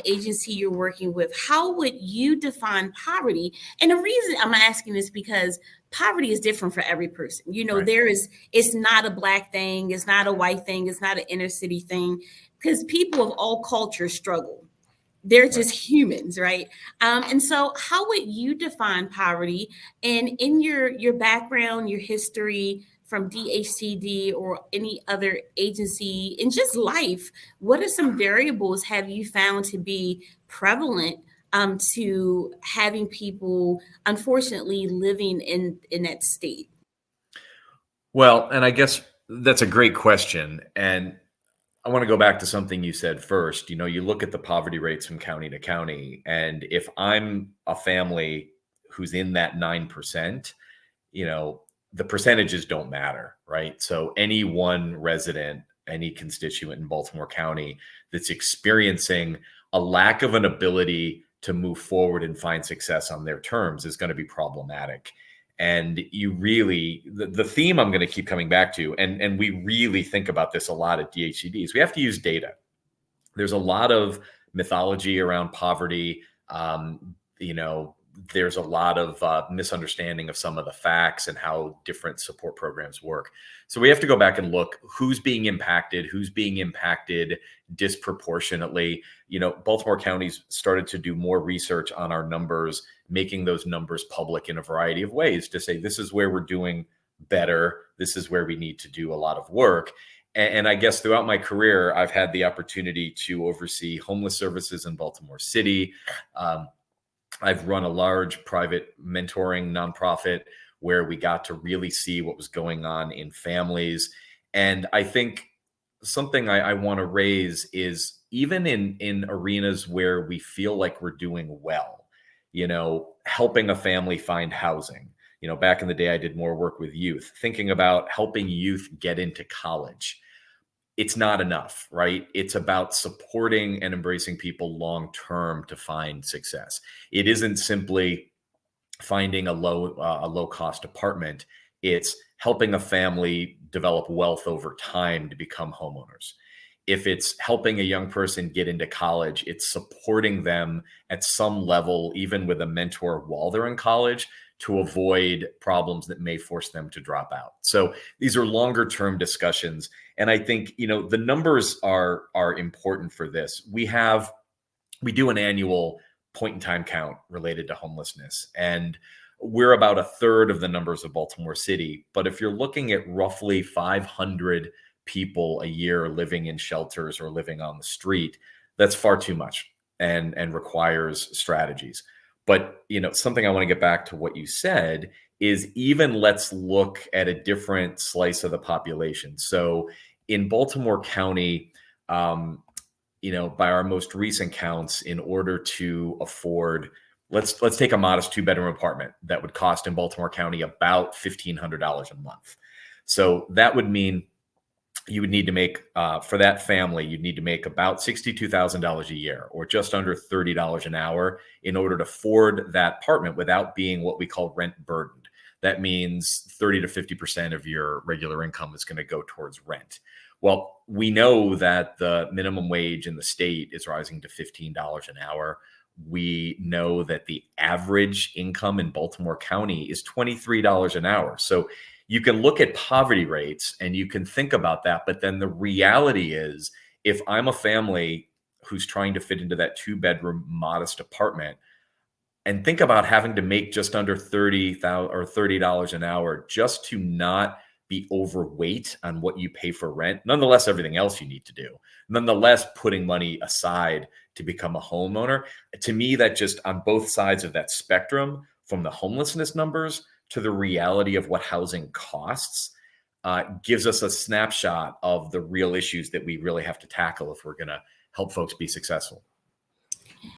agency you're working with, how would you define poverty? And the reason I'm asking is because poverty is different for every person. Right. It's not a Black thing, it's not a white thing, it's not an inner city thing, because people of all cultures struggle. They're just humans, right? And so, how would you define poverty? And in your background, your history from DHCD or any other agency, in just life, what are some variables have you found to be prevalent to having people, unfortunately, living in that state? Well, and I guess that's a great question. And I want to go back to something you said first. You look at the poverty rates from county to county, and if I'm a family who's in that 9%, the percentages don't matter, right? So any one resident, any constituent in Baltimore County that's experiencing a lack of an ability to move forward and find success on their terms is going to be problematic. And you really, the theme I'm going to keep coming back to, and we really think about this a lot at DHCD, is we have to use data. There's a lot of mythology around poverty. There's a lot of misunderstanding of some of the facts and how different support programs work. So we have to go back and look who's being impacted disproportionately. Baltimore County's started to do more research on our numbers, making those numbers public in a variety of ways to say, this is where we're doing better. This is where we need to do a lot of work. And I guess throughout my career, I've had the opportunity to oversee homeless services in Baltimore City. I've run a large private mentoring nonprofit where we got to really see what was going on in families. And I think something I want to raise is even in arenas where we feel like we're doing well, helping a family find housing. Back in the day, I did more work with youth, thinking about helping youth get into college. It's not enough, right? It's about supporting and embracing people long-term to find success. It isn't simply finding a low-cost apartment. It's helping a family develop wealth over time to become homeowners. If it's helping a young person get into college, it's supporting them at some level, even with a mentor while they're in college, to avoid problems that may force them to drop out. So these are longer term discussions. And I think, the numbers are important for this. We do an annual point in time count related to homelessness, and we're about a third of the numbers of Baltimore City. But if you're looking at roughly 500 people a year living in shelters or living on the street, that's far too much and requires strategies. But, something I want to get back to what you said is, even let's look at a different slice of the population. So in Baltimore County, by our most recent counts, in order to afford, let's take a modest 2-bedroom apartment that would cost in Baltimore County about $1,500 a month. So that would mean you would need to make, for that family, you'd need to make about $62,000 a year, or just under $30 an hour, in order to afford that apartment without being what we call rent burdened. That means 30 to 50% of your regular income is going to go towards rent. Well, we know that the minimum wage in the state is rising to $15 an hour. We know that the average income in Baltimore County is $23 an hour. So you can look at poverty rates and you can think about that. But then the reality is, if I'm a family who's trying to fit into that 2-bedroom modest apartment, and think about having to make just under $30 an hour just to not be overweight on what you pay for rent, nonetheless, everything else you need to do, nonetheless, putting money aside to become a homeowner. To me, that just, on both sides of that spectrum, from the homelessness numbers to the reality of what housing costs, gives us a snapshot of the real issues that we really have to tackle if we're going to help folks be successful.